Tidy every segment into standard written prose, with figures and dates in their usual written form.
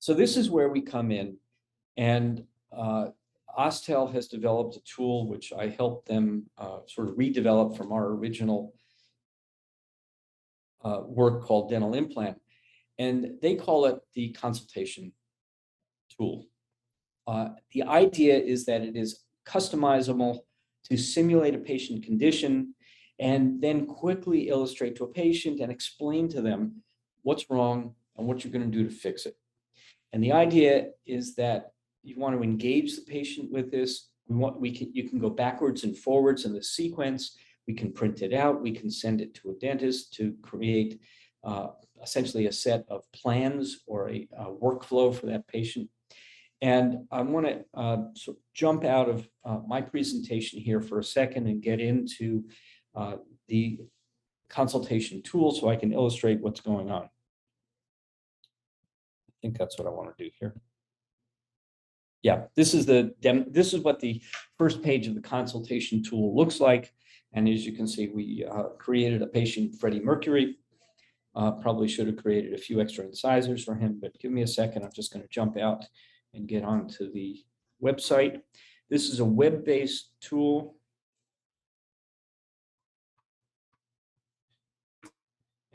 So this is where we come in, and Ostel has developed a tool which I helped them sort of redevelop from our original work called dental implant, and they call it the consultation tool. The idea is that it is customizable to simulate a patient condition and then quickly illustrate to a patient and explain to them what's wrong and what you're going to do to fix it. And the idea is that you want to engage the patient with this. You can go backwards and forwards in the sequence. We can print it out. We can send it to a dentist to create essentially a set of plans or a workflow for that patient. And I want to sort of jump out of my presentation here for a second and get into the consultation tool so I can illustrate what's going on. I think that's what I want to do here. Yeah, this is what the first page of the consultation tool looks like. And as you can see, we created a patient, Freddie Mercury. Probably should have created a few extra incisors for him, but give me a second. I'm just going to jump out and get onto the website. This is a web-based tool.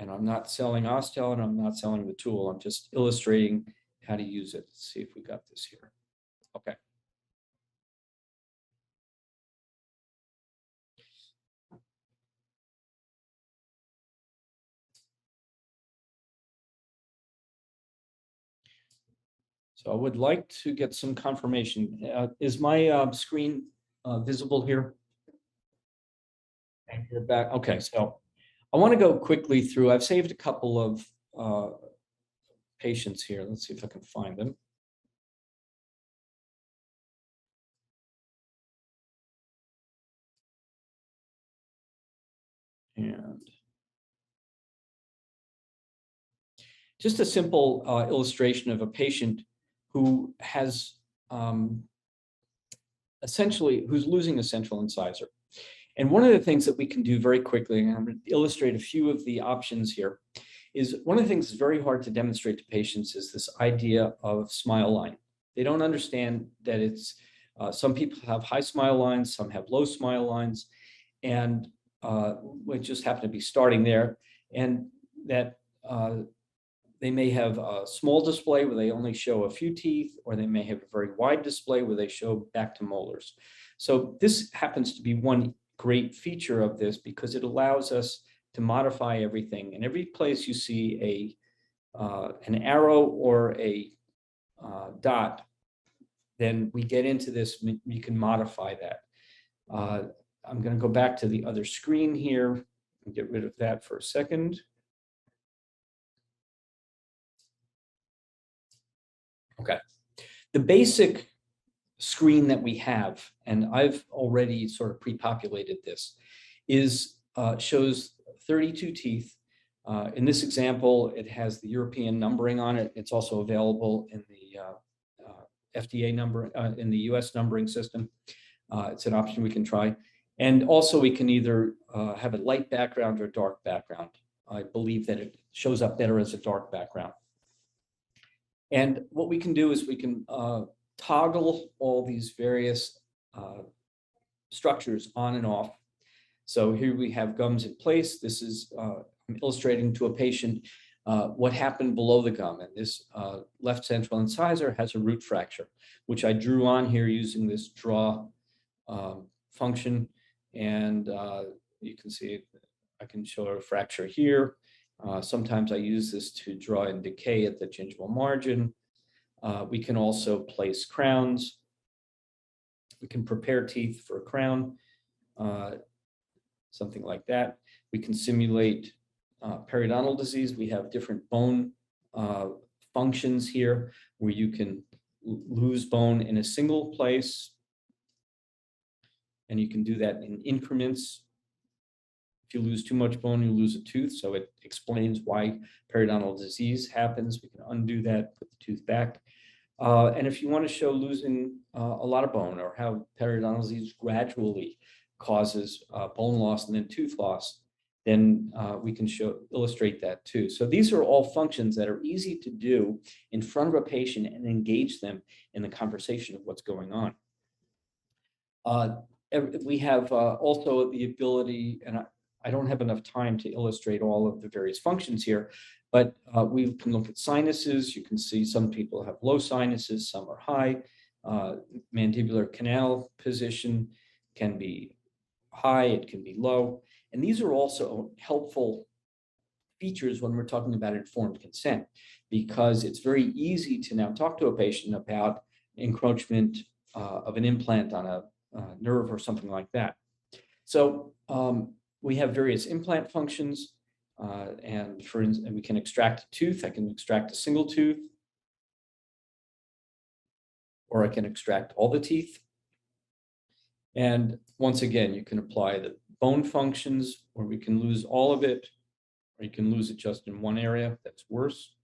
And I'm not selling Ostel and I'm not selling the tool. I'm just illustrating how to use it. Let's see if we got this here. Okay. So I would like to get some confirmation. Is my screen visible here? And you're back. Okay, so I want to go quickly through. I've saved a couple of patients here. Let's see if I can find them. And just a simple illustration of a patient who has who's losing a central incisor. And one of the things that we can do very quickly, and I'm going to illustrate a few of the options here, is one of the things that's very hard to demonstrate to patients is this idea of smile line. They don't understand that it's, some people have high smile lines, some have low smile lines, and we just happen to be starting there, and that they may have a small display where they only show a few teeth, or they may have a very wide display where they show back to molars. So this happens to be one great feature of this because it allows us to modify everything. And every place you see an arrow or a dot, then we get into this, you can modify that. I'm going to go back to the other screen here and get rid of that for a second. Okay, the basic screen that we have, and I've already sort of pre-populated this, is shows 32 teeth. In this example, it has the European numbering on it. It's also available in the FDA number, in the US numbering system. It's an option we can try. And also we can either have a light background or dark background. I believe that it shows up better as a dark background. And what we can do is we can toggle all these various structures on and off. So here we have gums in place. This is I'm illustrating to a patient what happened below the gum. And this left central incisor has a root fracture, which I drew on here using this draw function. And you can see I can show a fracture here. Sometimes I use this to draw in decay at the gingival margin. We can also place crowns. We can prepare teeth for a crown, something like that. We can simulate periodontal disease. We have different bone functions here where you can lose bone in a single place, and you can do that in increments. If you lose too much bone, you lose a tooth. So it explains why periodontal disease happens. We can undo that, put the tooth back. And if you want to show losing a lot of bone, or how periodontal disease gradually causes bone loss and then tooth loss, then we can illustrate that too. So these are all functions that are easy to do in front of a patient and engage them in the conversation of what's going on. We have also the ability, and I don't have enough time to illustrate all of the various functions here, but we can look at sinuses. You can see some people have low sinuses, some are high. Mandibular canal position can be high, it can be low. And these are also helpful features when we're talking about informed consent, because it's very easy to now talk to a patient about encroachment of an implant on a nerve or something like that. So we have various implant functions, and we can extract a tooth. I can extract a single tooth, or I can extract all the teeth. And once again, you can apply the bone functions, or we can lose all of it, or you can lose it just in one area. That's worse.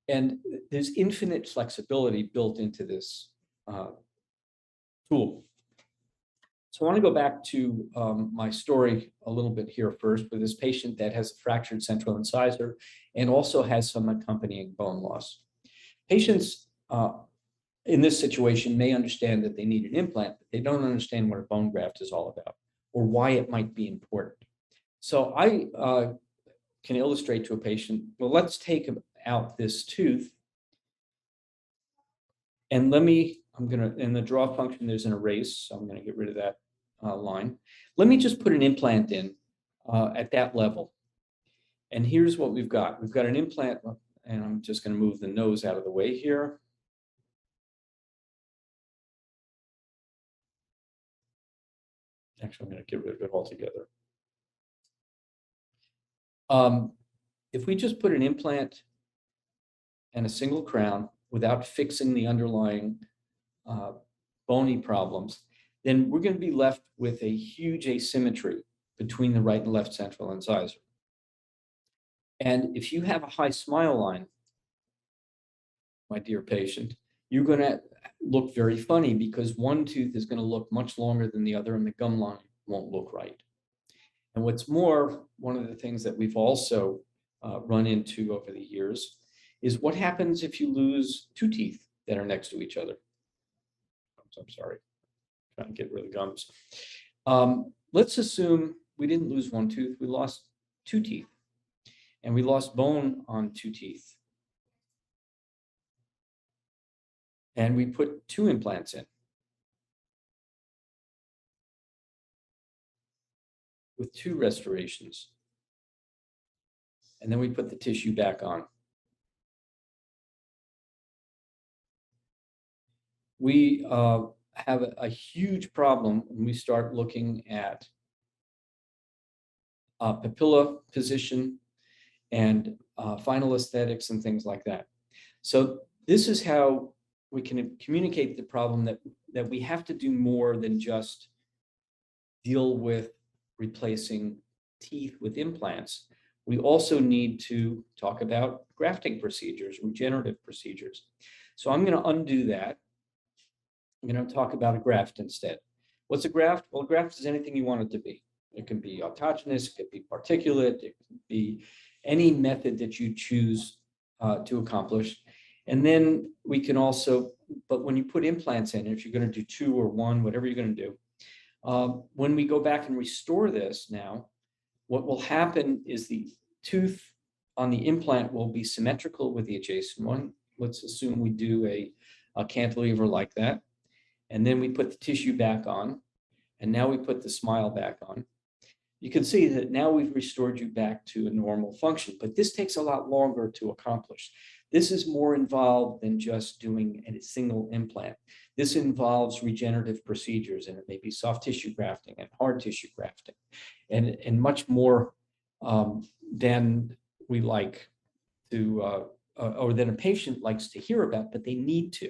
And there's infinite flexibility built into this tool. So I want to go back to my story a little bit here first with this patient that has a fractured central incisor and also has some accompanying bone loss. Patients in this situation may understand that they need an implant, but they don't understand what a bone graft is all about or why it might be important. So I can illustrate to a patient, well, let's take out this tooth. And in the draw function, there's an erase. So I'm going to get rid of that line. Let me just put an implant in at that level. And here's what we've got. We've got an implant, and I'm just going to move the nose out of the way here. Actually, I'm going to get rid of it altogether. If we just put an implant and a single crown without fixing the underlying bony problems, then we're going to be left with a huge asymmetry between the right and left central incisor. And if you have a high smile line, my dear patient, you're going to look very funny because one tooth is going to look much longer than the other and the gum line won't look right. And what's more, one of the things that we've also run into over the years is what happens if you lose two teeth that are next to each other. I'm sorry, trying to get rid of the gums. Let's assume we didn't lose one tooth, we lost two teeth, and we lost bone on two teeth. And we put two implants in with two restorations. And then we put the tissue back on. We have a huge problem when we start looking at papilla position and final aesthetics and things like that. So this is how we can communicate the problem that we have to do more than just deal with replacing teeth with implants. We also need to talk about grafting procedures, regenerative procedures. So I'm going to undo that. I'm going to talk about a graft instead. What's a graft? Well, a graft is anything you want it to be. It can be autogenous, it could be particulate, it could be any method that you choose to accomplish. And then we can also, but when you put implants in, if you're going to do two or one, whatever you're going to do, when we go back and restore this now, what will happen is the tooth on the implant will be symmetrical with the adjacent one. Let's assume we do a cantilever like that. And then we put the tissue back on. And now we put the smile back on. You can see that now we've restored you back to a normal function, but this takes a lot longer to accomplish. This is more involved than just doing a single implant. This involves regenerative procedures, and it may be soft tissue grafting and hard tissue grafting, and much more than we like to, or than a patient likes to hear about, but they need to.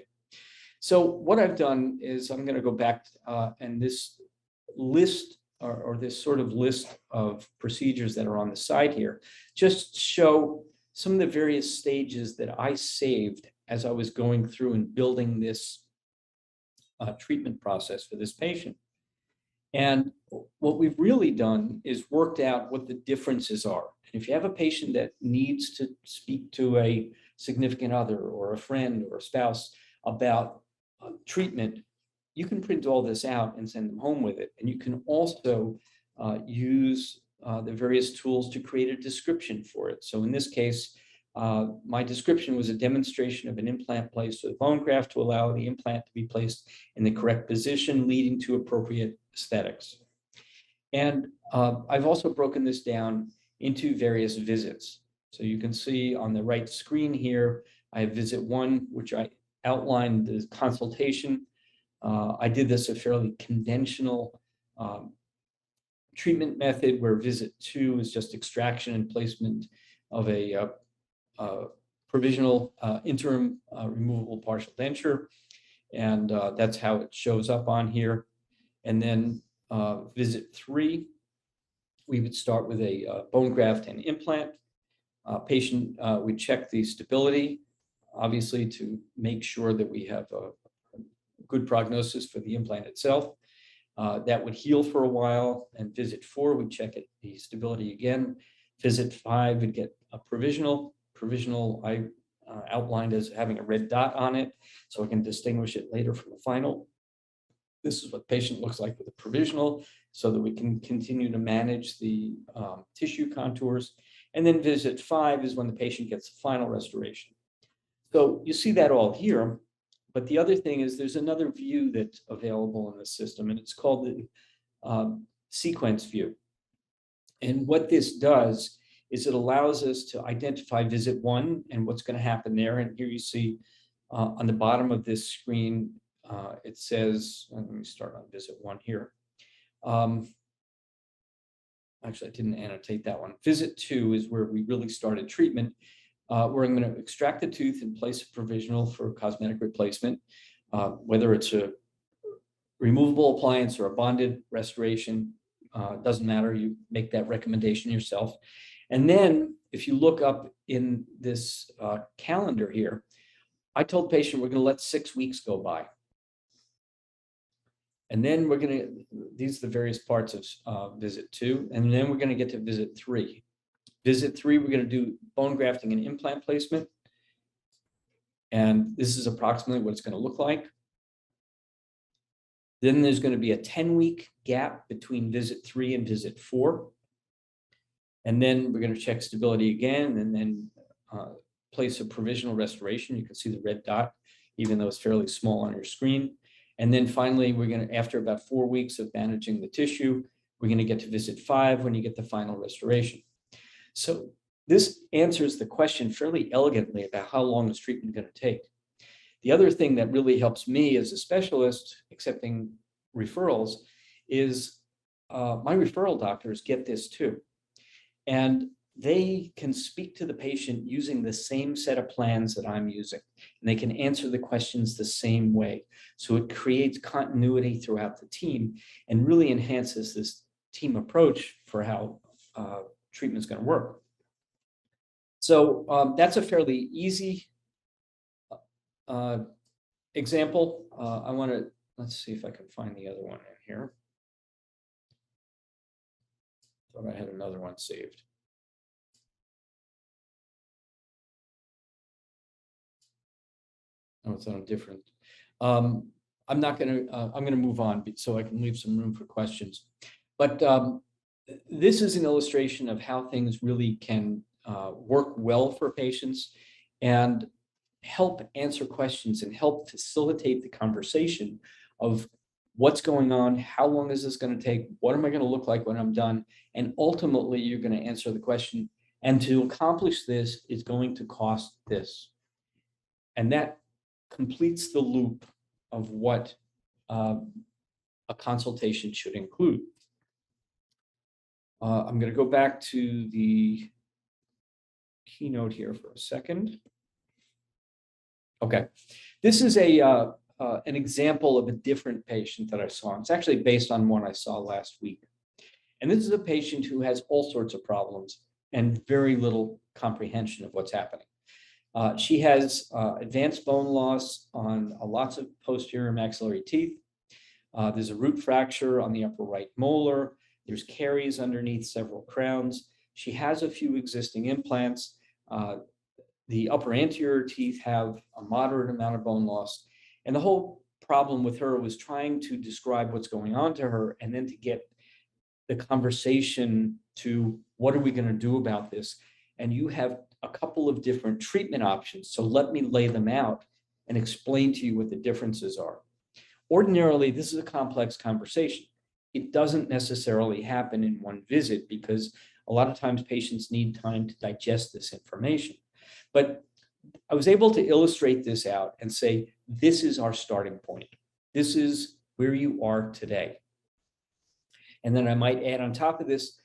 So what I've done is I'm going to go back and this list or this sort of list of procedures that are on the side here just show some of the various stages that I saved as I was going through and building this treatment process for this patient. And what we've really done is worked out what the differences are. If you have a patient that needs to speak to a significant other or a friend or a spouse about treatment, you can print all this out and send them home with it. And you can also use the various tools to create a description for it. So in this case, my description was a demonstration of an implant placed with a bone graft to allow the implant to be placed in the correct position, leading to appropriate aesthetics. And I've also broken this down into various visits. So you can see on the right screen here, I have visit 1, which I outlined the consultation. I did this a fairly conventional treatment method where visit 2 is just extraction and placement of a provisional interim removable partial denture. And that's how it shows up on here. And then visit 3, we would start with a bone graft and implant. Patient would check the stability, obviously, to make sure that we have a good prognosis for the implant itself. That would heal for a while. And visit 4, we'd check the stability again. Visit 5 would get a provisional. Provisional, I outlined as having a red dot on it, so I can distinguish it later from the final. This is what the patient looks like with a provisional, so that we can continue to manage the tissue contours. And then visit 5 is when the patient gets the final restoration. So you see that all here. But the other thing is there's another view that's available in the system, and it's called the sequence view. And what this does is it allows us to identify visit 1 and what's going to happen there. And here you see on the bottom of this screen, it says, let me start on visit 1 here. Actually, I didn't annotate that one. Visit 2 is where we really started treatment, where I'm going to extract the tooth and place a provisional for cosmetic replacement, whether it's a removable appliance or a bonded restoration, doesn't matter. You make that recommendation yourself. And then if you look up in this calendar here, I told the patient we're going to let 6 weeks go by. And then we're going to, these are the various parts of visit 2, and then we're going to get to visit 3. Visit 3, we're going to do bone grafting and implant placement. And this is approximately what it's going to look like. Then there's going to be a 10-week gap between visit 3 and visit 4. And then we're going to check stability again, and then place a provisional restoration. You can see the red dot, even though it's fairly small on your screen. And then finally, we're going to, after about 4 weeks of managing the tissue, we're going to get to visit 5 when you get the final restoration. So this answers the question fairly elegantly about how long is treatment going to take. The other thing that really helps me as a specialist accepting referrals is my referral doctors get this too. And they can speak to the patient using the same set of plans that I'm using, and they can answer the questions the same way. So it creates continuity throughout the team and really enhances this team approach for how treatment's going to work. So that's a fairly easy example. I want to, let's see if I can find the other one in here. Thought I had another one saved. Oh, it's on a different. I'm not going to, I'm going to move on so I can leave some room for questions. But this is an illustration of how things really can work well for patients and help answer questions and help facilitate the conversation of what's going on, how long is this going to take, what am I going to look like when I'm done, and ultimately you're going to answer the question, and to accomplish this is going to cost this. And that completes the loop of what a consultation should include. I'm going to go back to the keynote here for a second. Okay, this is an example of a different patient that I saw. It's actually based on one I saw last week. And this is a patient who has all sorts of problems and very little comprehension of what's happening. She has advanced bone loss on lots of posterior maxillary teeth. There's a root fracture on the upper right molar. There's caries underneath several crowns. She has a few existing implants. The upper anterior teeth have a moderate amount of bone loss. And the whole problem with her was trying to describe what's going on to her and then to get the conversation to what are we going to do about this? And you have a couple of different treatment options. So let me lay them out and explain to you what the differences are. Ordinarily, this is a complex conversation. It doesn't necessarily happen in one visit because a lot of times patients need time to digest this information. But I was able to illustrate this out and say, this is our starting point. This is where you are today. And then I might add on top of this,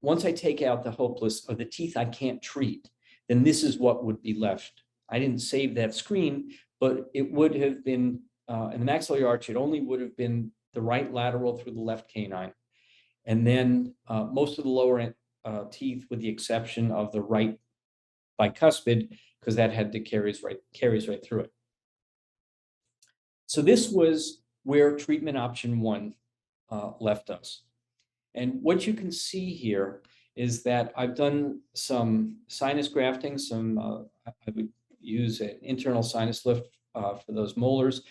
once I take out the hopeless or the teeth I can't treat, then this is what would be left. I didn't save that screen, but it would have been, in the maxillary arch, it only would have been the right lateral through the left canine. And then most of the lower teeth, with the exception of the right bicuspid, because that had the caries right through it. So this was where treatment option 1 left us. And what you can see here is that I've done some sinus grafting, I would use an internal sinus lift for those molars,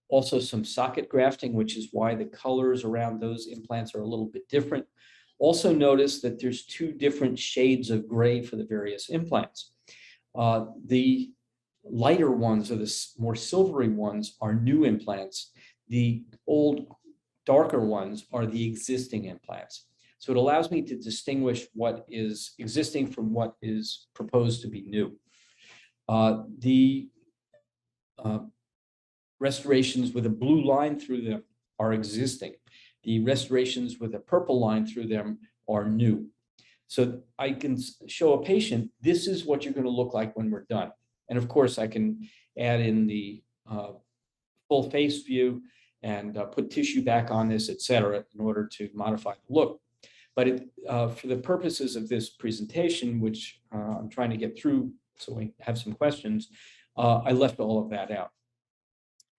also some socket grafting, which is why the colors around those implants are a little bit different. Also notice that there's 2 different shades of gray for the various implants. The lighter ones, or the more silvery ones, are new implants. The old darker ones are the existing implants. So it allows me to distinguish what is existing from what is proposed to be new. The restorations with a blue line through them are existing. The restorations with a purple line through them are new. So I can show a patient, this is what you're going to look like when we're done. And of course, I can add in the full face view and put tissue back on this, et cetera, in order to modify the look. But for the purposes of this presentation, which I'm trying to get through so we have some questions, I left all of that out.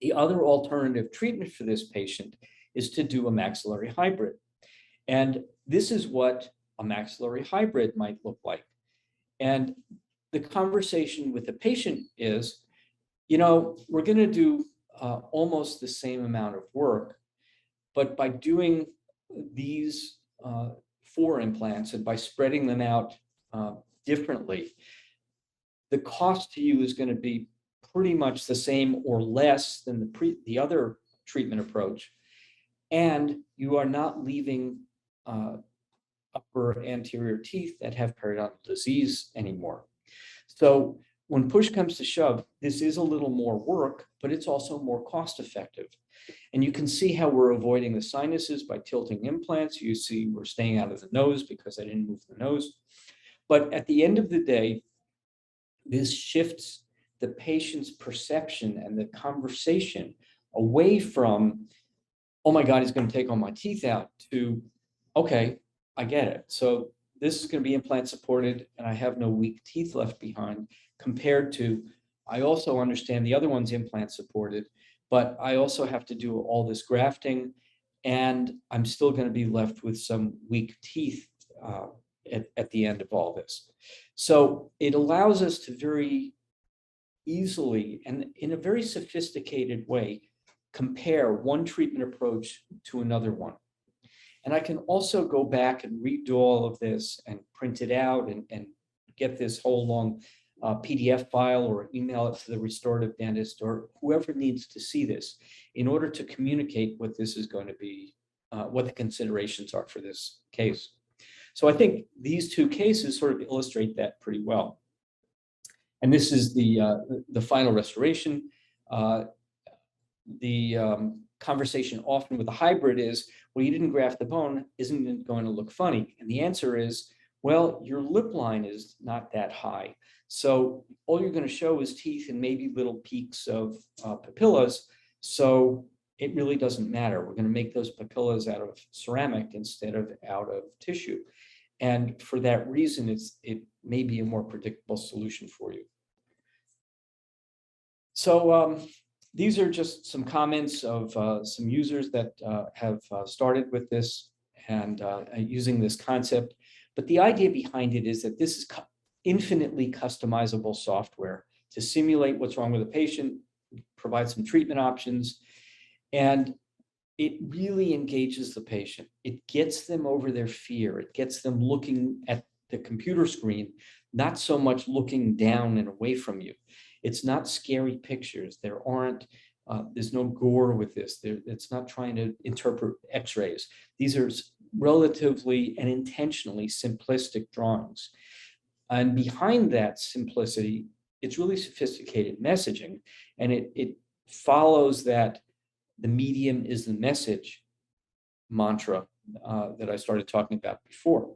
The other alternative treatment for this patient is to do a maxillary hybrid. And this is what a maxillary hybrid might look like. And the conversation with the patient is, we're going to do almost the same amount of work, but by doing these 4 implants and by spreading them out differently, the cost to you is going to be pretty much the same or less than the other treatment approach. And you are not leaving upper anterior teeth that have periodontal disease anymore. So when push comes to shove, this is a little more work, but it's also more cost effective. And you can see how we're avoiding the sinuses by tilting implants. You see we're staying out of the nose because I didn't move the nose. But at the end of the day, this shifts the patient's perception and the conversation away from, oh my God, he's going to take all my teeth out, to, okay, I get it. So this is going to be implant supported and I have no weak teeth left behind, compared to, I also understand the other one's implant supported, but I also have to do all this grafting and I'm still going to be left with some weak teeth at the end of all this. So it allows us to very easily and in a very sophisticated way compare one treatment approach to another one. And I can also go back and redo all of this and print it out and get this whole long PDF file or email it to the restorative dentist or whoever needs to see this in order to communicate what this is going to be, what the considerations are for this case. So I think these 2 cases sort of illustrate that pretty well. And this is the final restoration. The conversation often with a hybrid is, well, you didn't graft the bone, isn't it going to look funny? And the answer is, well, your lip line is not that high. So all you're going to show is teeth and maybe little peaks of papillas. So it really doesn't matter. We're going to make those papillas out of ceramic instead of out of tissue. And for that reason, it may be a more predictable solution for you. So These are just some comments of some users that have started with this and using this concept. But the idea behind it is that this is infinitely customizable software to simulate what's wrong with a patient, provide some treatment options, and it really engages the patient. It gets them over their fear. It gets them looking at the computer screen, not so much looking down and away from you. It's not scary pictures. There's no gore with this. It's not trying to interpret x-rays. These are relatively and intentionally simplistic drawings. And behind that simplicity, it's really sophisticated messaging. And it follows that the medium is the message mantra that I started talking about before.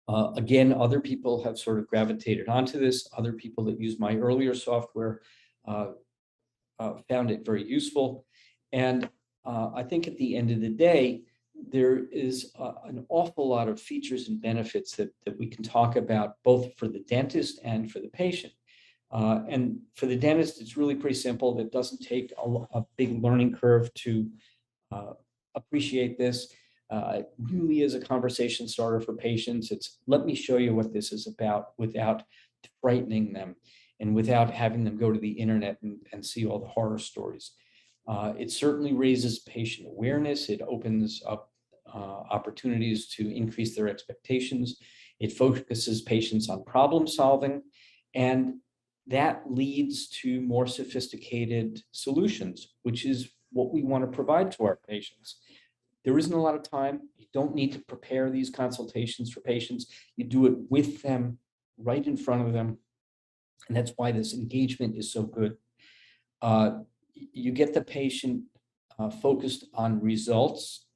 Again, other people have sort of gravitated onto this. Other people that use my earlier software found it very useful. And I think at the end of the day, there is an awful lot of features and benefits that we can talk about, both for the dentist and for the patient. And for the dentist, it's really pretty simple. It doesn't take a big learning curve to appreciate this. It really is a conversation starter for patients. It's let me show you what this is about without frightening them and without having them go to the internet and see all the horror stories. It certainly raises patient awareness. It opens up opportunities to increase their expectations. It focuses patients on problem solving, and that leads to more sophisticated solutions, which is what we want to provide to our patients. There isn't a lot of time. You don't need to prepare these consultations for patients. You do it with them, right in front of them. And that's why this engagement is so good. You get the patient focused on results.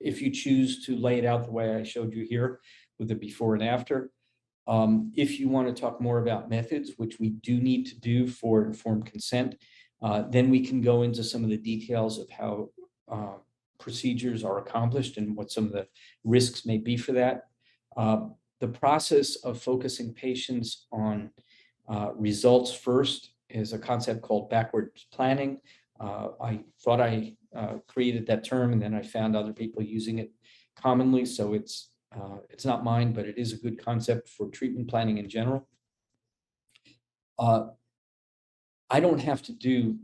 If you choose to lay it out the way I showed you here with the before and after. If you want to talk more about methods, which we do need to do for informed consent, then we can go into some of the details of how procedures are accomplished and what some of the risks may be for that. The process of focusing patients on results first is a concept called backwards planning. I thought I created that term, and then I found other people using it commonly. So it's not mine, but it is a good concept for treatment planning in general. I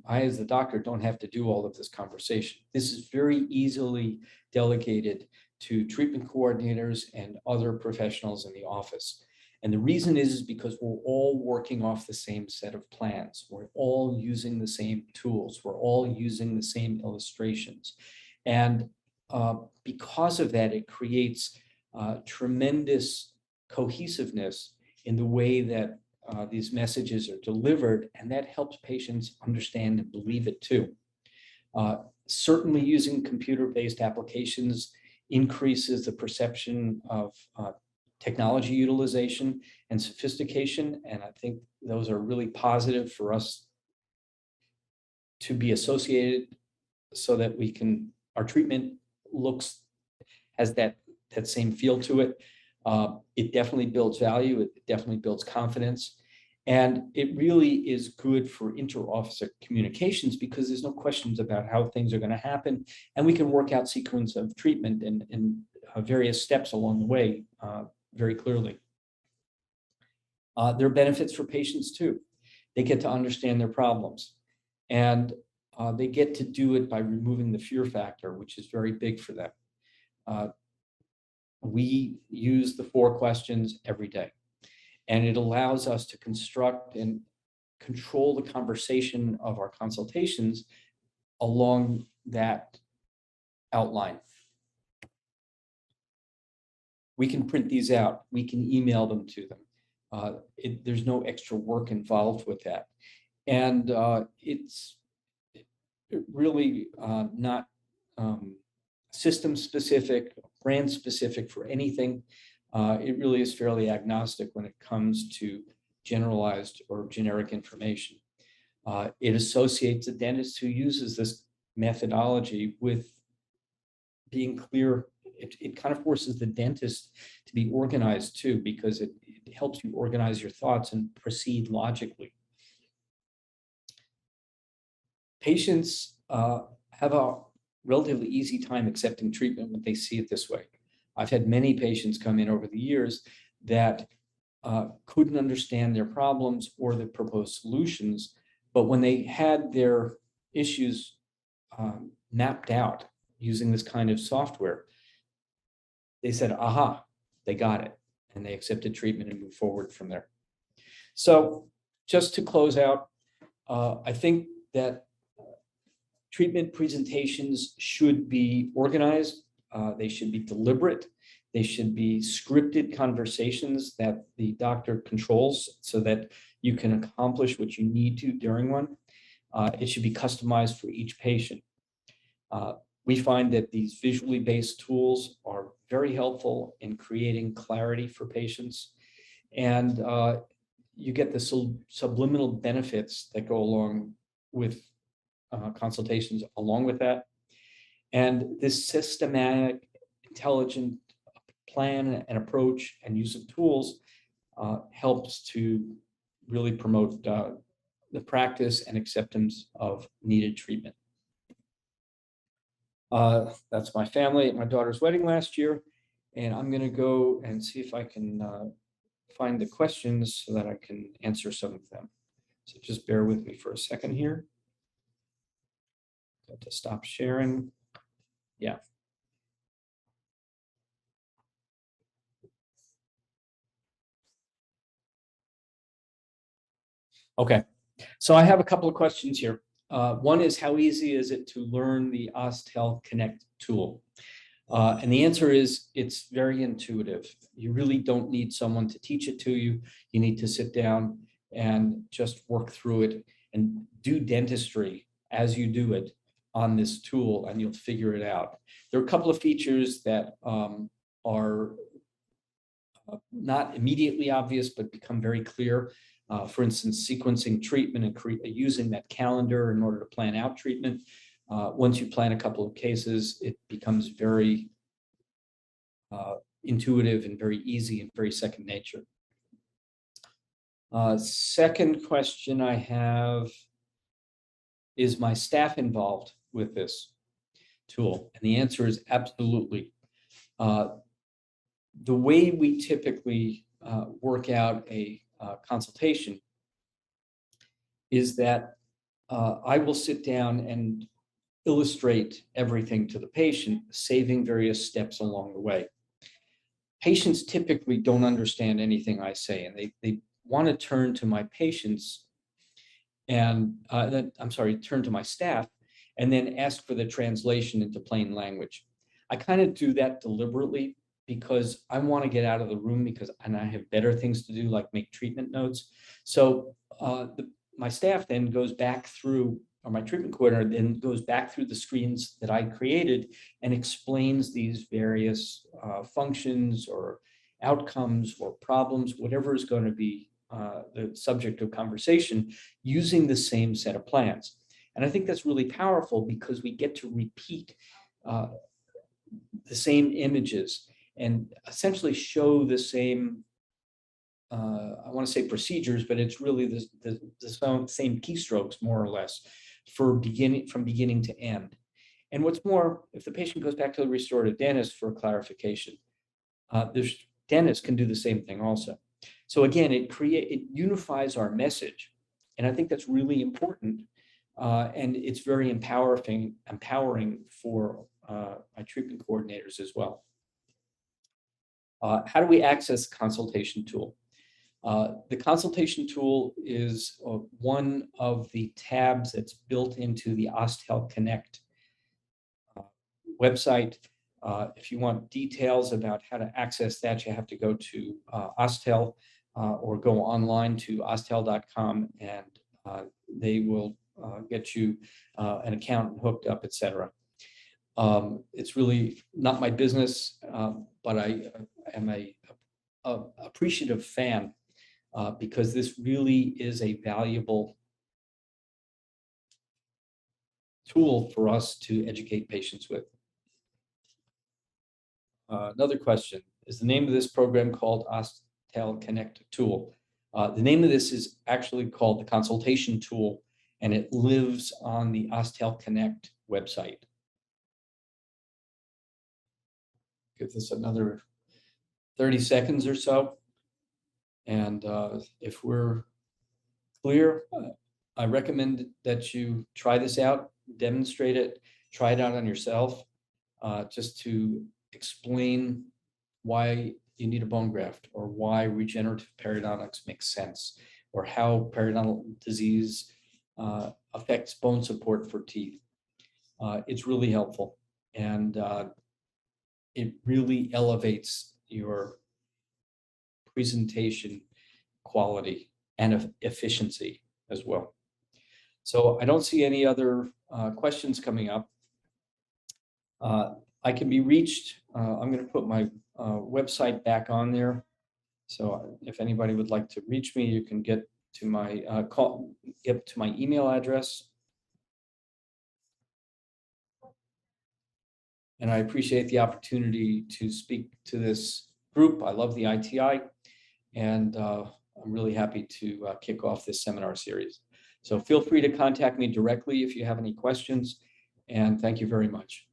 as the doctor, don't have to do all of this conversation. This is very easily delegated to treatment coordinators and other professionals in the office. And the reason is because we're all working off the same set of plans. We're all using the same tools. We're all using the same illustrations. And because of that, it creates tremendous cohesiveness in the way that these messages are delivered, and that helps patients understand and believe it too. Certainly using computer-based applications increases the perception of technology utilization and sophistication, and I think those are really positive for us to be associated so that our treatment has that same feel to it. It definitely builds value. It definitely builds confidence. And it really is good for inter-officer communications because there's no questions about how things are going to happen. And we can work out sequence of treatment and various steps along the way very clearly. There are benefits for patients too. They get to understand their problems. And they get to do it by removing the fear factor, which is very big for them. We use the 4 questions every day, and it allows us to construct and control the conversation of our consultations along that outline. We can print these out. We can email them to them. There's no extra work involved with that. And it's really not system specific, brand specific for anything. It really is fairly agnostic when it comes to generalized or generic information. It associates a dentist who uses this methodology with being clear. It kind of forces the dentist to be organized too, because it helps you organize your thoughts and proceed logically. Patients have a relatively easy time accepting treatment when they see it this way. I've had many patients come in over the years that couldn't understand their problems or the proposed solutions, but when they had their issues mapped out using this kind of software, they said, aha, they got it, and they accepted treatment and moved forward from there. So just to close out, I think that treatment presentations should be organized. They should be deliberate. They should be scripted conversations that the doctor controls so that you can accomplish what you need to during one. It should be customized for each patient. We find that these visually based tools are very helpful in creating clarity for patients. And you get the subliminal benefits that go along with consultations along with that. And this systematic, intelligent plan and approach and use of tools helps to really promote the practice and acceptance of needed treatment. That's my family at my daughter's wedding last year, and I'm going to go and see if I can find the questions so that I can answer some of them. So just bear with me for a second here. Got to stop sharing. Yeah. Okay. So I have a couple of questions here. One is, how easy is it to learn the Ostel Connect tool? And the answer is, it's very intuitive. You really don't need someone to teach it to you. You need to sit down and just work through it and do dentistry as you do it on this tool, and you'll figure it out. There are a couple of features that are not immediately obvious, but become very clear. For instance, sequencing treatment and using that calendar in order to plan out treatment. Once you plan a couple of cases, it becomes very intuitive and very easy and very second nature. Second question I have, is my staff involved with this tool? And the answer is absolutely. The way we typically work out a consultation is that I will sit down and illustrate everything to the patient, saving various steps along the way. Patients typically don't understand anything I say, and they want to turn to my patients and turn to my staff and then ask for the translation into plain language. I kind of do that deliberately because I want to get out of the room and I have better things to do, like make treatment notes. So my staff then goes back through, or my treatment coordinator then goes back through the screens that I created and explains these various functions or outcomes or problems, whatever is going to be the subject of conversation, using the same set of plans. And I think that's really powerful because we get to repeat the same images and essentially show the same, I want to say procedures, but it's really the same keystrokes, more or less, from beginning to end. And what's more, if the patient goes back to the restorative dentist for clarification, the dentist can do the same thing also. So again, it unifies our message, and I think that's really important, and it's very empowering for my treatment coordinators as well. How do we access the consultation tool? The consultation tool is one of the tabs that's built into the Ostel Connect website. If you want details about how to access that, you have to go to Ostel or go online to ostel.com, and they will get you an account hooked up, etc. It's really not my business, but I am a appreciative fan because this really is a valuable tool for us to educate patients with. Another question, is the name of this program called Ostel Connect Tool? The name of this is actually called the Consultation Tool, and it lives on the Ostel Connect website. Give this another 30 seconds or so. And if we're clear, I recommend that you try this out, demonstrate it, try it out on yourself, just to explain why you need a bone graft, or why regenerative periodontics makes sense, or how periodontal disease affects bone support for teeth. It's really helpful, and it really elevates your presentation quality and efficiency as well. So I don't see any other questions coming up. I can be reached. I'm going to put my website back on there. So if anybody would like to reach me, you can get to my get to my email address. And I appreciate the opportunity to speak to this group. I love the ITI, and I'm really happy to kick off this seminar series. So feel free to contact me directly if you have any questions, and thank you very much.